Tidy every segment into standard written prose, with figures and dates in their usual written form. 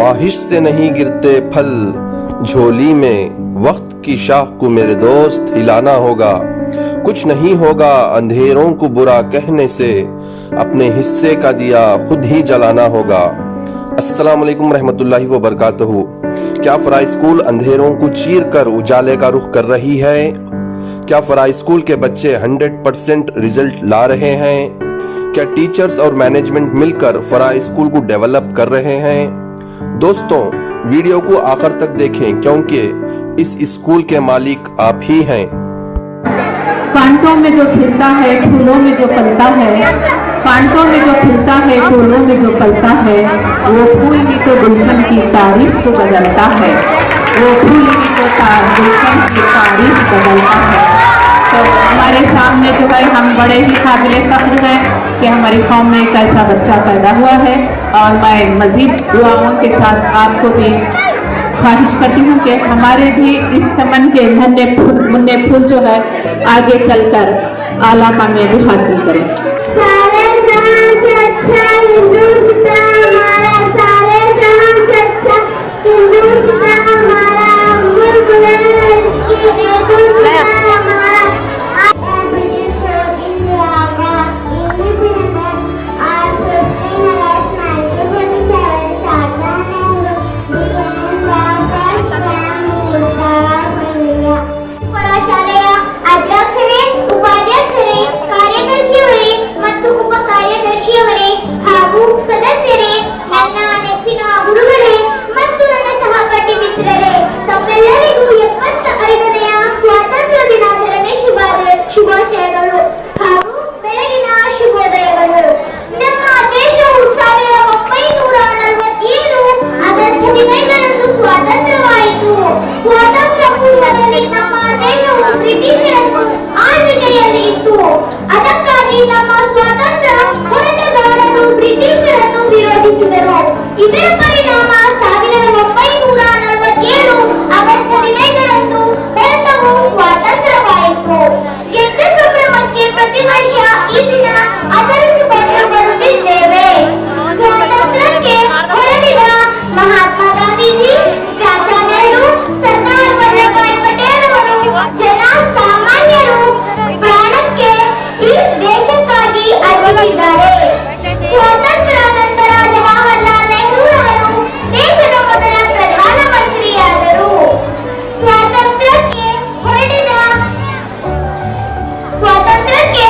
ख्वाहिश से नहीं गिरते फल झोली में, वक्त की शाख को मेरे दोस्त हिलाना होगा। कुछ नहीं होगा अंधेरों को बुरा कहने से, अपने हिस्से का दिया खुद ही जलाना होगा। अस्सलाम वालेकुम रहमतुल्लाहि व बरकातहू। क्या फराई स्कूल अंधेरों को चीर कर उजाले का रुख कर रही है? क्या फराई स्कूल के बच्चे 100% रिजल्ट ला रहे हैं? क्या टीचर्स और मैनेजमेंट मिलकर फराई स्कूल को डेवलप कर रहे हैं? दोस्तों, वीडियो को आखिर तक देखें क्योंकि इस स्कूल के मालिक आप ही हैं। कांटों में जो खिलता है, फूलों में जो पलता है, कांटों में जो खिलता है, फूलों में जो पलता है, वो फूल भी तो गुलशन की तारीफ को बदलता है। वो फूल भी तो गुलशन की तारीफ बदलता है। तो हमारे सामने जो है, हम बड़े ही काबिले फख्र हैं कि हमारी कौम में एक ऐसा बच्चा पैदा हुआ है। और मैं मजीद दुआओं के साथ आपको भी ख्वाहिश करती हूँ कि हमारे भी इस चमन के मुन्ने फूल जो है आगे चलकर आला कामयाबी हासिल करें। ಇದರ ಪರಿಣಾಮ 1947 ಆಗಸ್ಟ್ 15ರಂದು ಭಾರತವು ಸ್ವಾತಂತ್ರ್ಯವಾಯಿತು. ಎಂಟು ಸಂಭ್ರಮಕ್ಕೆ ಪ್ರತಿ ವರ್ಷ ಈ ದಿನ ಆಚರಿಸಿಕೊಂಡು ಬರುತ್ತಿದ್ದೇವೆ. ಸ್ವಾತಂತ್ರ್ಯಕ್ಕೆ ಹೊರಟಿದ ಮಹಾತ್ಮ ಗಾಂಧೀಜಿ, ಚಾಚಾ ನೆಹರು, ಸರ್ದಾರ್ ವಲ್ಲಭಭಾಯಿ ಪಟೇಲ್ ಅವರು ಜನ ಸಾಮಾನ್ಯರು ಪ್ರಾಣಕ್ಕೆ ಈ ದೇಶಕ್ಕಾಗಿ ಅರ್ಪಿಸಿದ್ದಾರೆ. ಸ್ವಾತಂತ್ರ್ಯ ನಂತರ ಜವಾಹರಲಾಲ್ ನೆಹರು ಅವರು ದೇಶದ ಮೊದಲ ಪ್ರಧಾನಮಂತ್ರಿಯಾದರು. ಸ್ವಾತಂತ್ರ್ಯಕ್ಕೆ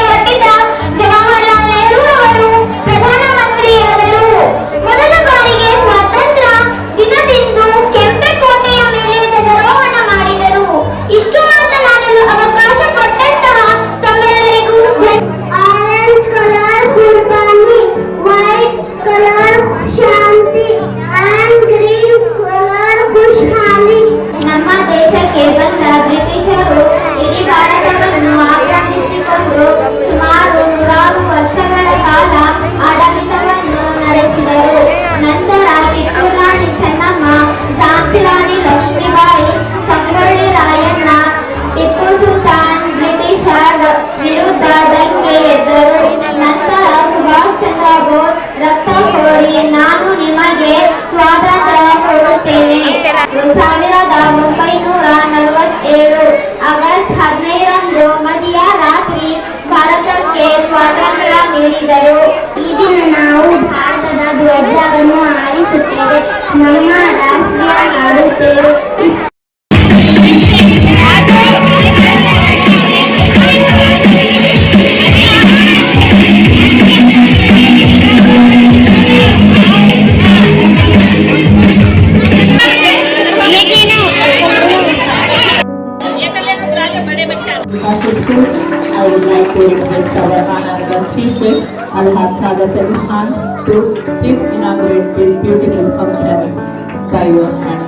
ಹೊರಟಿದ ಜವಾಹರಲಾಲ್ ನೆಹರು ಅವರು ಪ್ರಧಾನಮಂತ್ರಿಯಾದರು. ಮೊದಲ ಬಾರಿಗೆ ಸ್ವಾತಂತ್ರ್ಯ ದಿನದಂದು ಕೆಂಪೇಕೋಟೆಯ ಮೇಲೆ ಧ್ವಜಾರೋಹಣ ಮಾಡಿದರು. ಇಷ್ಟು ಮಾತನಾಡಲು ಅವಕಾಶ ಕೊಟ್ಟಂತಹ ತಮ್ಮೆಲ್ಲರಿಗೂ ಆರೆಂಜ್ ಕಲರ್ ಕುರ್ಬಾನಿ, ವೈಟ್ ಕಲರ್ ಶಾಂತಿ ಅಂಡ್ ಗ್ರೀನ್ ಕಲರ್ ಖುಷಹಾಲಿ. ನಮ್ಮ ದೇಶಕ್ಕೆ ಬಂದ ಬ್ರಿಟಿಷರು ಇಡೀ ಭಾರತವನ್ನು ಆಕ್ರಮಿಸಿಕೊಂಡು ಸುಮಾರು 100 ವರ್ಷಗಳ ಕಾಲ ಆಡಳಿತವನ್ನು ನಡೆಸಿದರು. ನಂತರ ಕಿತ್ತೂರು ರಾಣಿ ಚೆನ್ನಮ್ಮ, ಝಾನ್ಸಿ ರಾಣಿ ಲಕ್ಷ್ಮೀಬಾಯಿ, ಸಂಗೊಳ್ಳಿ ರಾಯಣ್ಣ, ಟಿಪ್ಪು ಸುಲ್ತಾನ್ ಬ್ರಿಟಿಷರ ವಿರುದ್ಧ ದಂಗೆ ಎದ್ದರು. ನಂತರ ಸುಭಾಷ್ ಚಂದ್ರ ಬೋಸ್ ರಕ್ತ ಕೋರಿ ನಾನು ನಿಮಗೆ ಸ್ವಾತಂತ್ರ್ಯ ಕೊಡುತ್ತೇನೆ. 1947 ಆಗಸ್ಟ್ 15ರಂದು ಮಧ್ಯರಾತ್ರಿ ಭಾರತಕ್ಕೆ ಸ್ವಾತಂತ್ರ್ಯ ನೀಡಿದರು. ಈ ದಿನ ನಾವು ಭಾರತದ ಧ್ವಜವನ್ನು ಹಾರಿಸುತ್ತೇವೆ, ನಮ್ಮ ರಾಷ್ಟ್ರೀಯ ಹಾಡುತ್ತೇವೆ. I would like to request our honorable chief guest, Alhaj Sagar Ali Khan, to please inaugurate this beautiful function by your hand.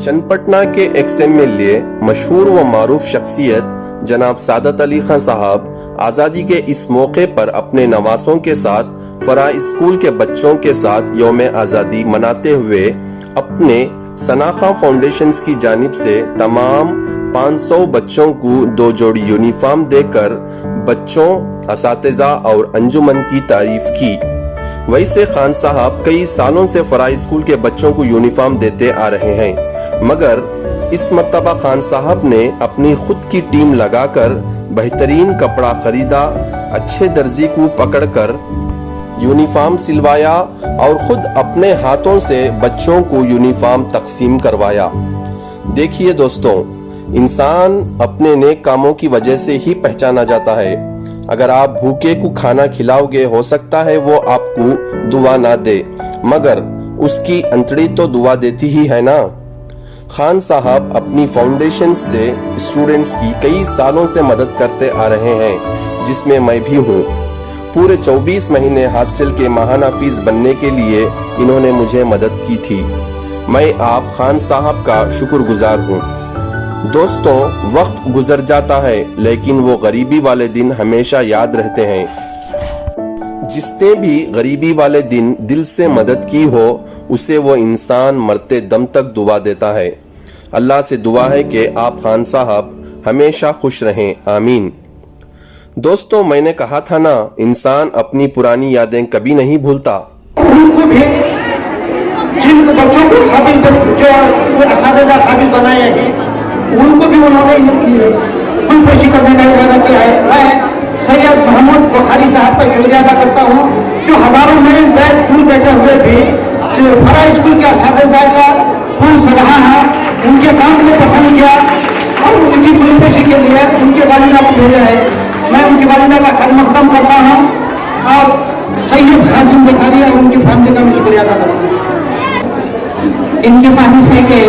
Channapatna के XMLA मशहूर व मारूफ शख्सियत जनाब सादत अली खान साहब आज़ादी के इस मौके पर अपने नवासों के साथ फराई स्कूल के बच्चों के साथ यौम आज़ादी मनाते हुए अपने सनाखा फाउंडेशन की जानिब से तमाम 500 बच्चों को 2 जोड़ी यूनिफॉर्म देकर बच्चों, असातिज़ा और अंजुमन की तारीफ की। वैसे खान साहब कई सालों से फराई स्कूल के बच्चों को यूनिफॉर्म देते आ रहे हैं, मगर इस मर्तबा खान साहब ने अपनी खुद की टीम लगाकर बेहतरीन कपड़ा खरीदा, अच्छे दर्जी को पकड़कर यूनिफॉर्म सिलवाया और खुद अपने हाथों से बच्चों को यूनिफॉर्म तकसीम करवाया। देखिए दोस्तों, इंसान अपने नेक कामों की वजह से ही पहचाना जाता है। अगर आप भूखे को खाना खिलाओगे, हो सकता है वो आपको दुआ ना दे, मगर उसकी अंतड़ी तो दुआ देती ही है ना। खान साहब अपनी फाउंडेशन से स्टूडेंट्स की कई सालों से मदद करते आ रहे हैं, जिसमें मैं भी हूँ। पूरे 24 महीने हॉस्टल के माहाना फीस बनने के लिए इन्होंने मुझे मदद की थी। मैं आप खान साहब का शुक्रगुजार हूँ। दोस्तों, वक्त गुजर जाता है, लेकिन वो गरीबी वाले दिन हमेशा याद रहते हैं। जिसने भी गरीबी वाले दिन दिल से मदद की हो, उसे वो इंसान मरते दम तक दुआ देता है। अल्लाह से दुआ है कि आप खान साहब हमेशा खुश रहें, आमीन। दोस्तों, मैंने कहा था ना, इंसान अपनी पुरानी यादें कभी नहीं भूलता। उनको भी जिन बच्चों को काबिल जो असातिज़ा काबिल बनाए हैं, उनको भी उन्होंने खुदकुशी करने का इरादा किया है। मैं सैयद मोहम्मद बुखारी साहब का शुक्रिया अदा करता हूँ, जो हजारों मील बैठ दूर बैठे हुए भी फराई स्कूल के असातिज़ा का खून सराहा है, उनके काम को पसंद किया और उनकी खुदकुशी के लिए उनके वालिदा को भेजा है। मैं उनकी वालिदा का खैर मकदम करता हूँ और सैयद हाशिम बुखारी और उनकी फैमिली का मैं शुक्रिया अदा करता हूँ। इनकी ख्वाहिश है कि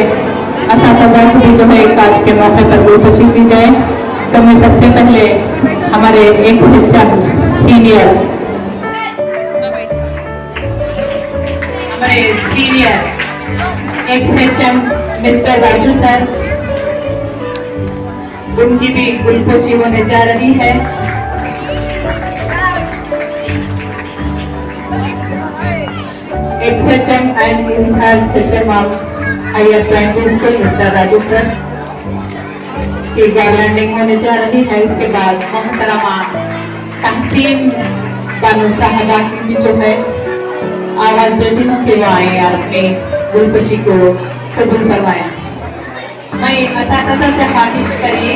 असातिज़ा को भी जो है आज के मौके पर गुलपशी दी जाए। तो मैं सबसे पहले हमारे एक senior ex HM mister Raju sir, उनकी भी गुलपशी होने जा रही है। Ex HM and incharge HM higher primary school mister Raju sir की गारलैंडिंग होने जा रही है। इसके बाद मोहतरमा तहसीन बानो साहबा की भी जो है आवाज देती हूँ कि वो आए और अपने गुलपशी को कबूल करवाएं। मैं असातिज़ा से ख्वाहिश करिए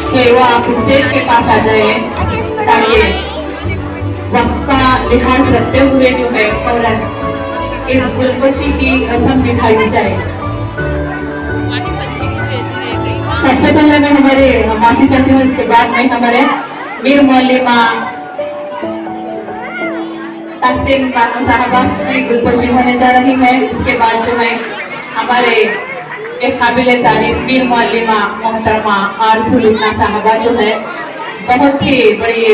कि वो आप स्टेज के पास आ जाए, ताकि वक्त का लिहाज रखते हुए जो है फौरन इस गुलपशी की रस्म दिखाई जाए। सबसे पहले मैं हमारे माफी चाहती हूँ, इसके बाद मैं हमारे मीर मौलिमा तहसीन बानो साहबा की गुलपशी होने जा रही है। इसके बाद जो है हमारे एक काबिल तारीफ मीर मौलिमा मोहतरमा आरज़ू लुत्ना साहबा जो है बहुत ही बड़ी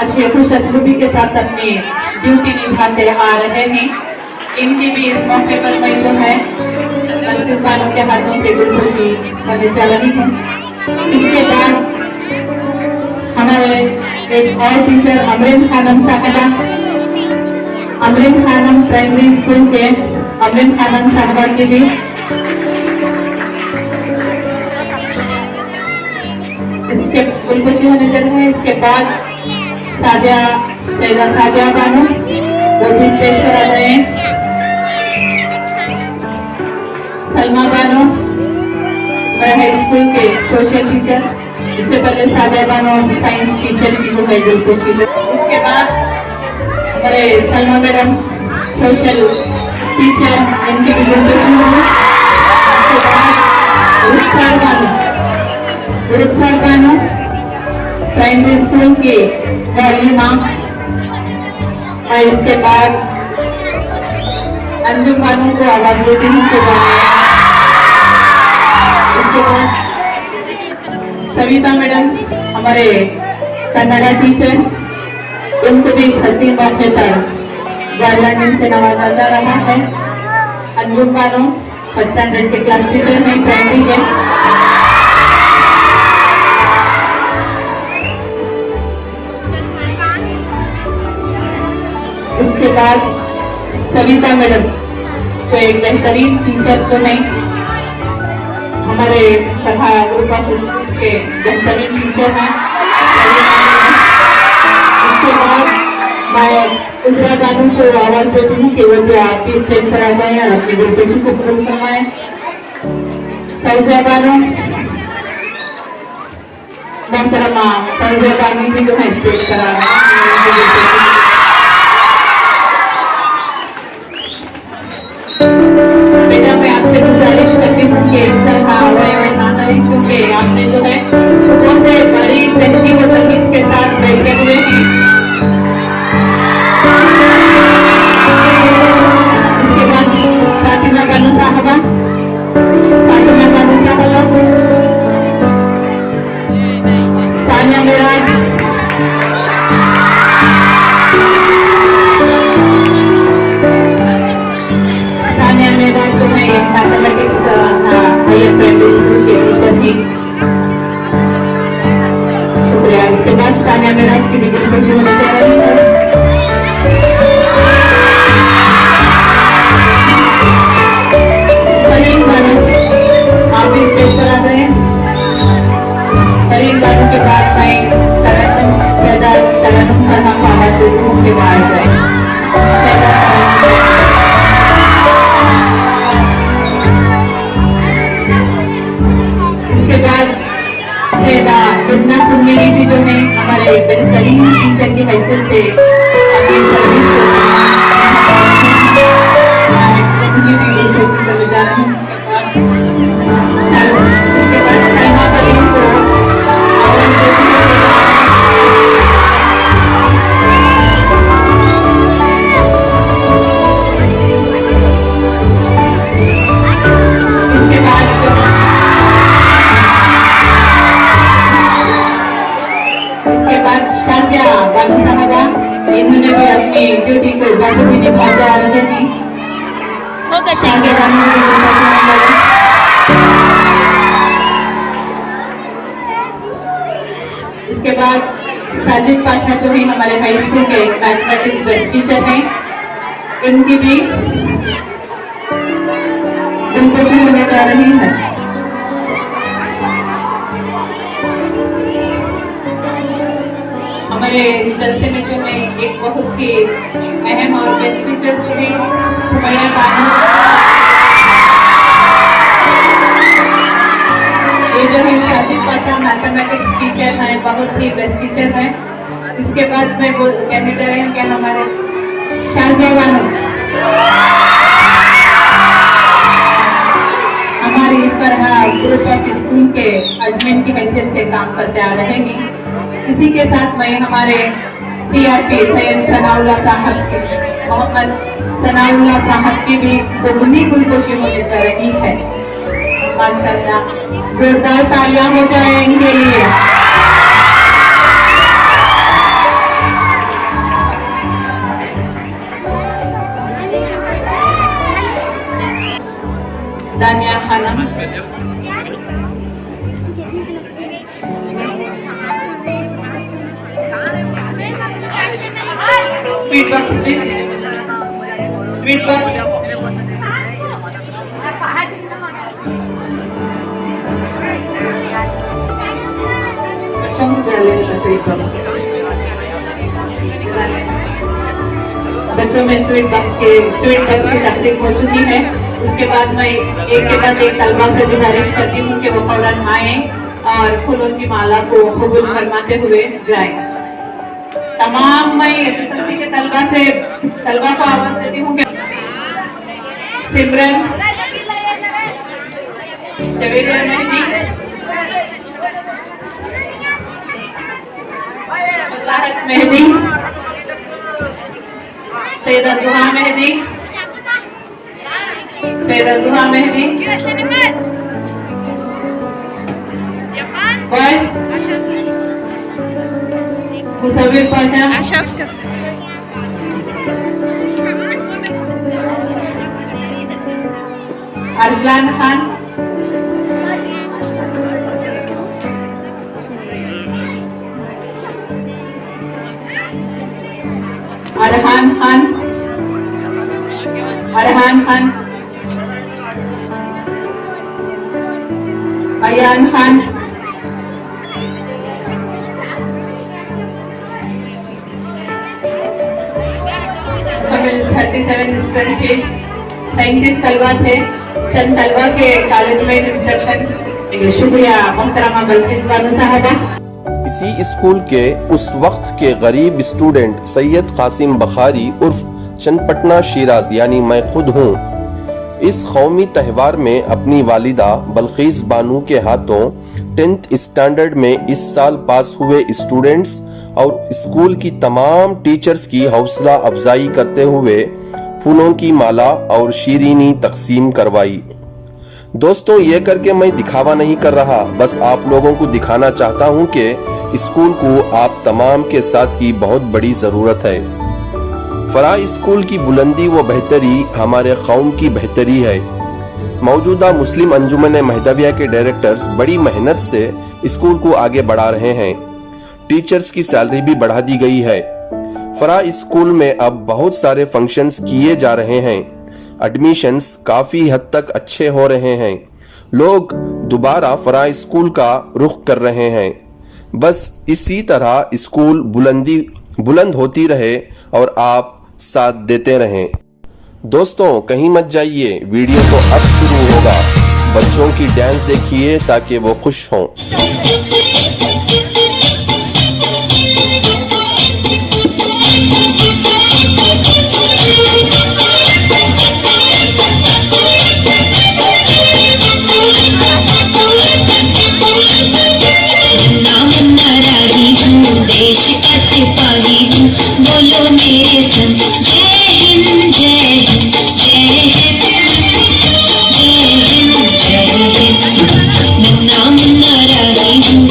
अच्छी खुश असलूबी के साथ अपनी ड्यूटी निभाते आ रहे हैं। इनकी भी इस मौके पर मैं जो है मेहमानों के हाथों से गुलपशी होने जा रही हूँ। इसके बाद हमारे एक और टीचर अमरीन खानम साहबा, अमरीन खानम प्राइमरी स्कूल के अमरीन खानम साहबा की भी इसके गुलपशी होने जा रहे हैं। इसके बाद साजिया बानो, वो भी स्टेज पर आ रहे हैं। सलमा बानो हमारे स्कूल के सोशल टीचर, इससे पहले साजिया बानो साइंस टीचर की जो है गुलपशी। इसके बाद हमारे सलमा मैडम सोशल टीचर, इनकी भी गुलपशी होगी। इसके बाद रुखसार बानो प्राइमरी स्कूल की मौलिमा, और इसके बाद अंजुम बानो को आवाज देती हूँ। इसके बाद सविता मैडम हमारे कन्नड़ा टीचर, उनको भी इस हसीन मौके पर गारलैंडिंग से नवाजा जा रहा है। अंजुम बानो फर्स्ट स्टैंडर्ड के क्लास टीचर हैं प्राइमरी के। उसके बाद सविता मैडम जो एक बेहतरीन टीचर तो नहीं, हमारे सभा ग्रुप ऑफ स्कूल के बेहतरीन टीचर हैं। उसके बाद मैं दूसरा बानू को आवाज देती हूँ केवल जो आपकी स्टेज पर आ जाए और अपनी गुरुपेशी को पूर्ण करवाएं। सर्जा बानू मोहतरमा सर्जा बानू भी जो है स्टेज पर आ रहे हैं। बेटा मैं आपसे गुजारिश करती हूँ कि इस तरह अवयव ना करें क्योंकि आपने जो है सुबह से बड़ी तहकी व तमीज के साथ बैठे हुए हैं। उसके बाद फातिमा बानू साहबा सानिया मिराज जो है मैथमेटिक्स हायर प्राइमरी स्कूल के टीचर थी। शुक्रिया। उसके बाद सानिया मिराज की डिग्री खुशी होने जा रही है। फरीन बानू आप भी स्टेज पर आ गए। फरीन बानू के बाद मैं तरन्नुम करना पावा जो के बाद जाए। मेरी भी जो है हमारे बेहतरीन टीचर की हैसियत से अपनी सर्विस भी करने जा रहे हैं। उसके बाद सलमा करीम को इन्होंने भी अपनी ड्यूटी को बखूबी निभाते आ रहे हैं। इसके बाद साजिद पाशा जो है हमारे हाई स्कूल के मैथमेटिक्स बेस्ट टीचर हैं। इनकी भी खुशी होने जा रही है। हमारे जलसे में जो है एक बहुत ही अहम और बेस्ट टीचर जो है सुमैया बानू। ये जो है साजिद पाशा मैथमेटिक्स टीचर हैं, बहुत ही बेस्ट टीचर हैं। इसके बाद मैं कहने जा रही हूँ कि हमारे शारजा बानू हमारी इस तरह ग्रुप ऑफ स्कूल के एडमिन की हैसियत से काम करते आ रहे हैं। इसी के साथ मैं हमारे CRP सैयद सनाउल्लाह साहब के मोहम्मद सनाउल्लाह साहब की भी दोगुनी खुशी होने जा रही है। माशाल्लाह जोरदार तालियां हो जाए इनके लिए। Dania Khanam sweet box sweet box बच्चों में स्वीट बॉक्स की तकलीफ हो चुकी है। उसके बाद मैं एक के बाद एक तलबा से गुजारिश करती हूँ कि वो फौरन आए और फूलों की माला को कबूल फरमाते हुए जाएं। तमाम मैं एसएसएलसी के तलबा को आवाज देती हूँ कि सिमरन जवेरिया मेहदी, मेहदी, सैयदा दुहा मेहदी, सैयदा दुहा मेहदी, मुसव्विर पाशा, अरसलान खान, अरहान खान, अरहान खान, अयान खान, फ्रेंडशिप साइंटिस्ट तलवा थे चंद तलवा के कॉलेज में इंस्ट्रक्शन शुक्रिया मोहतरमा बल्किस बानो साहबा। इसी स्कूल के उस वक्त के गरीब स्टूडेंट सैयद कासिम बखारी उर्फ चंदपटना शिराज यानी मैं खुद हूँ इस कौमी त्यौहार में अपनी वालिदा बल्किस बानो के हाथों 10th स्टैंडर्ड में इस साल पास हुए स्टूडेंट्स और स्कूल की तमाम टीचर्स की हौसला अफजाई करते हुए फूलों की माला और शीरीनी तकसीम करवाई। दोस्तों, ये करके मैं दिखावा नहीं कर रहा, बस आप लोगों को दिखाना चाहता हूँ कि स्कूल को आप तमाम के साथ की बहुत बड़ी जरूरत है। फरा स्कूल की बुलंदी व बेहतरी हमारे कौम की बेहतरी है। मौजूदा मुस्लिम अंजुमन महदविया के डायरेक्टर्स बड़ी मेहनत से स्कूल को आगे बढ़ा रहे हैं। टीचर्स की सैलरी भी बढ़ा दी गई है। फरा स्कूल में अब बहुत सारे फंक्शंस किए जा रहे हैं। एडमिशंस काफी हद तक अच्छे हो रहे हैं। लोग दोबारा फरा स्कूल का रुख कर रहे हैं। बस इसी तरह स्कूल बुलंद होती रहे और आप साथ देते रहें। दोस्तों, कहीं मत जाइए, वीडियो तो अब शुरू होगा। बच्चों की डांस देखिए ताकि वो खुश हों। देश का सिपाही हूँ, बोलो मेरे संग जय हिंद जय हिंद जय हिंद जय हिंद जय हिंद। मुन्ना मुन्ना राही हूँ,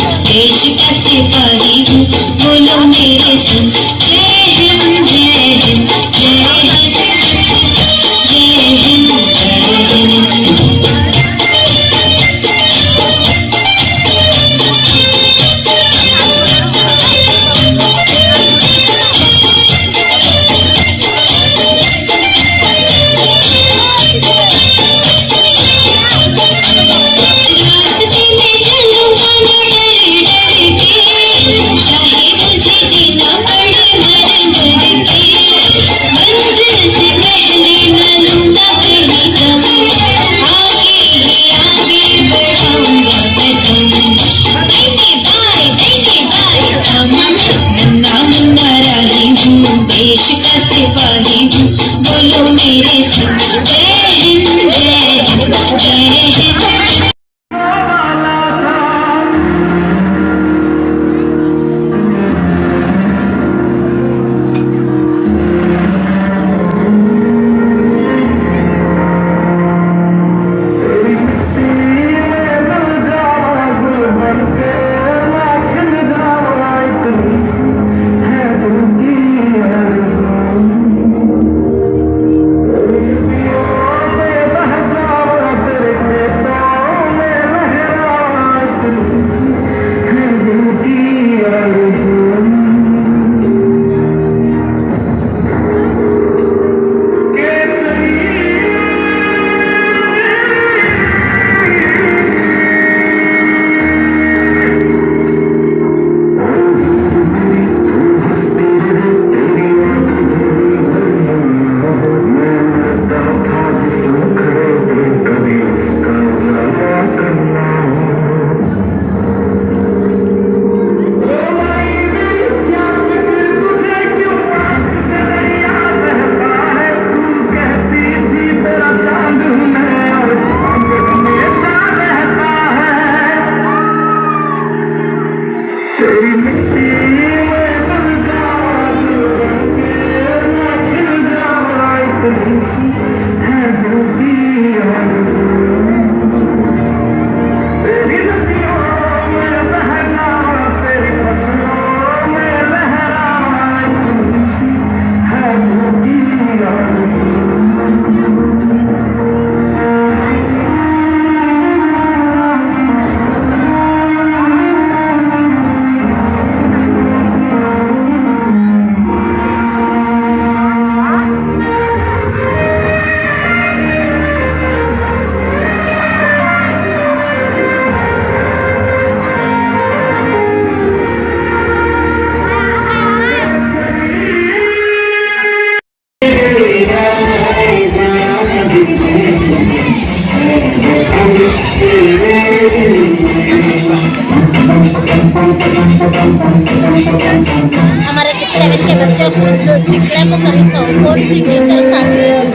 शिकण्याचं कोण सिग्नेचर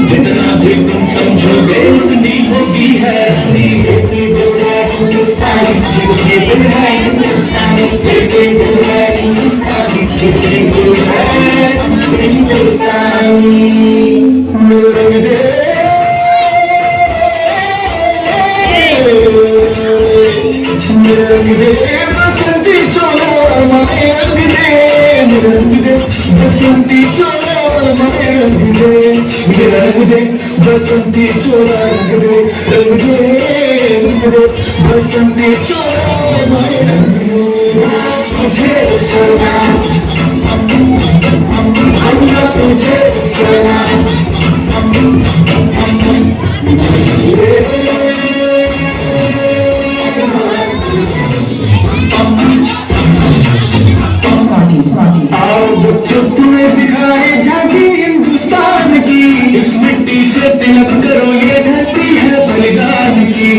जितना भी तुम समझोगे उतनी होगी हैरानी बसंती चलो हमारे रंग दे बसंती चलो हमारे रंग दे बसंती चोला रंग दे बसंती चोला हमारे रंग दे तुझे सोना हमरा तुझे सोना आओ बच्चों तुम्हें दिखाए झांकी हिंदुस्तान की इस मिट्टी से तिलक करो ये धरती है बलिदान की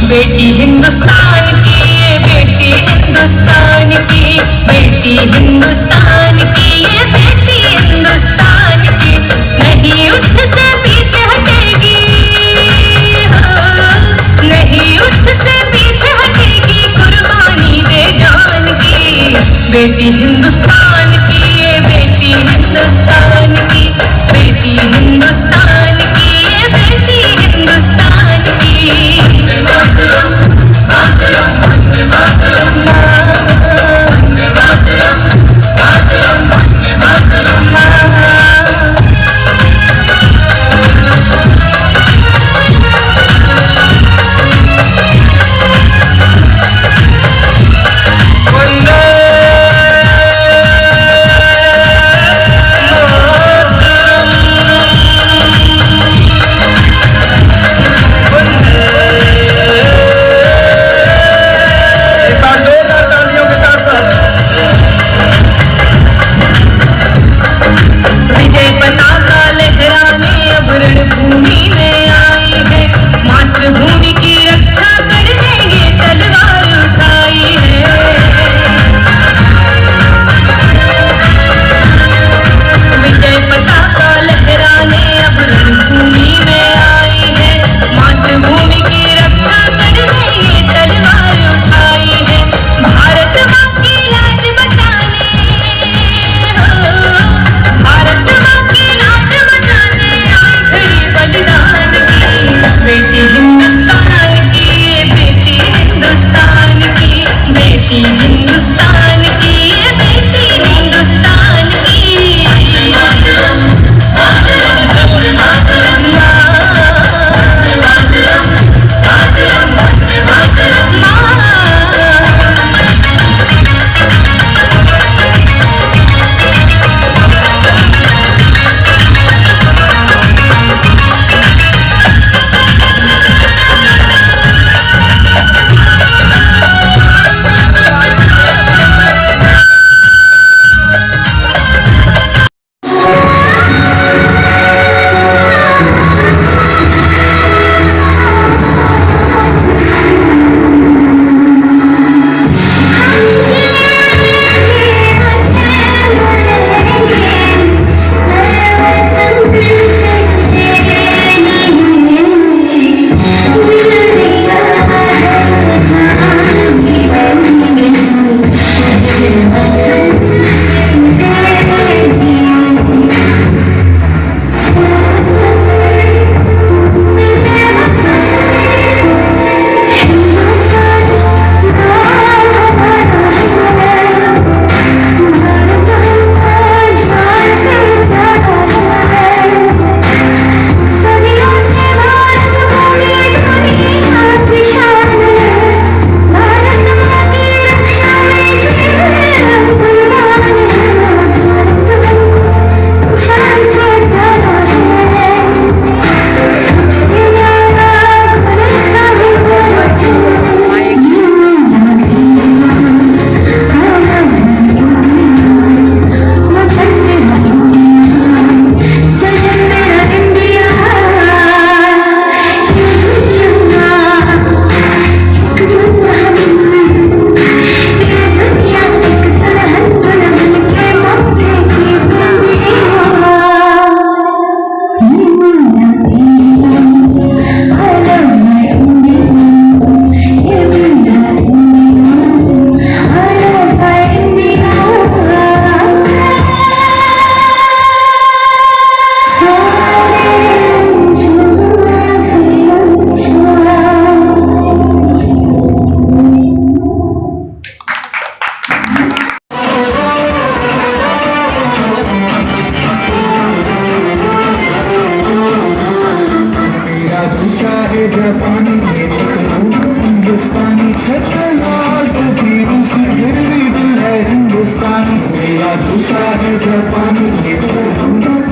बेटी हिंदुस्तान की ये बेटी हिंदुस्तान की बेटी हिंदुस्तान की ये बेटी हिंदुस्तान की नहीं युद्ध से पीछे हटेगी नहीं युद्ध से पीछे हटेगी कुर्बानी दे जान की बेटी हिंदुस्तान की ये बेटी हिंदुस्तान की बेटी हिंदुस्तान की ये बेटी हिंदुस्तान की जापानी हिंदुस्तानी छतरलाल टोपी रूसी फिर भी दिल है हिंदुस्तानी मेरा दूसरा है जापानी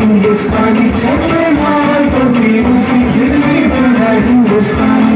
हिंदुस्तानी छतरलाल टोपी रूसी फिर भी दिल है हिंदुस्तानी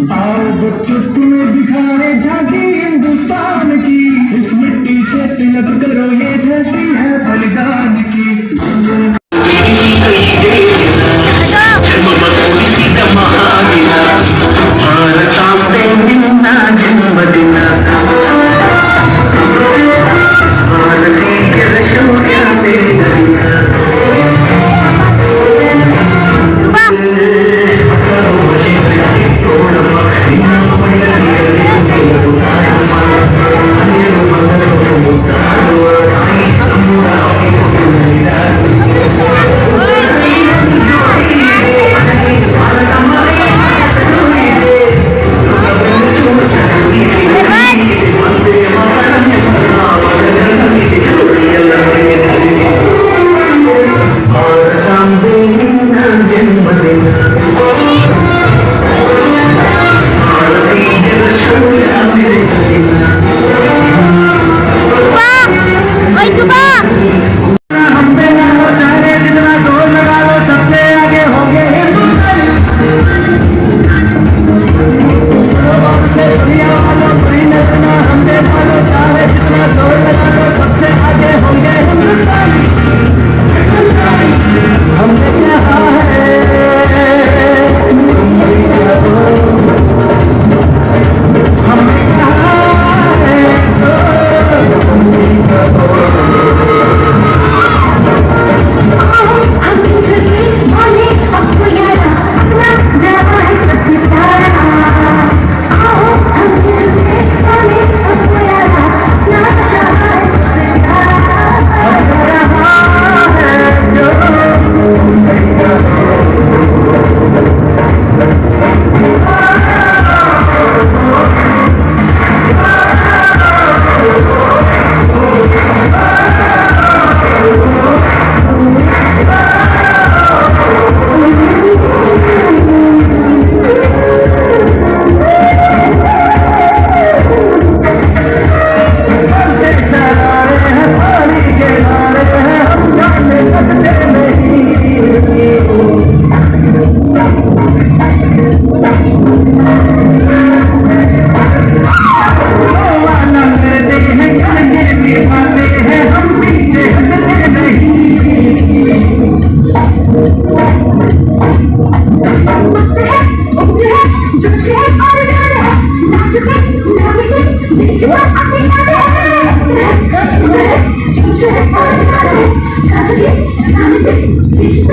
आओ बच्चों तुम्हें दिखाए झांकी हिंदुस्तान की इस मिट्टी से तिलक करो ये धरती है बलिदान की इश्क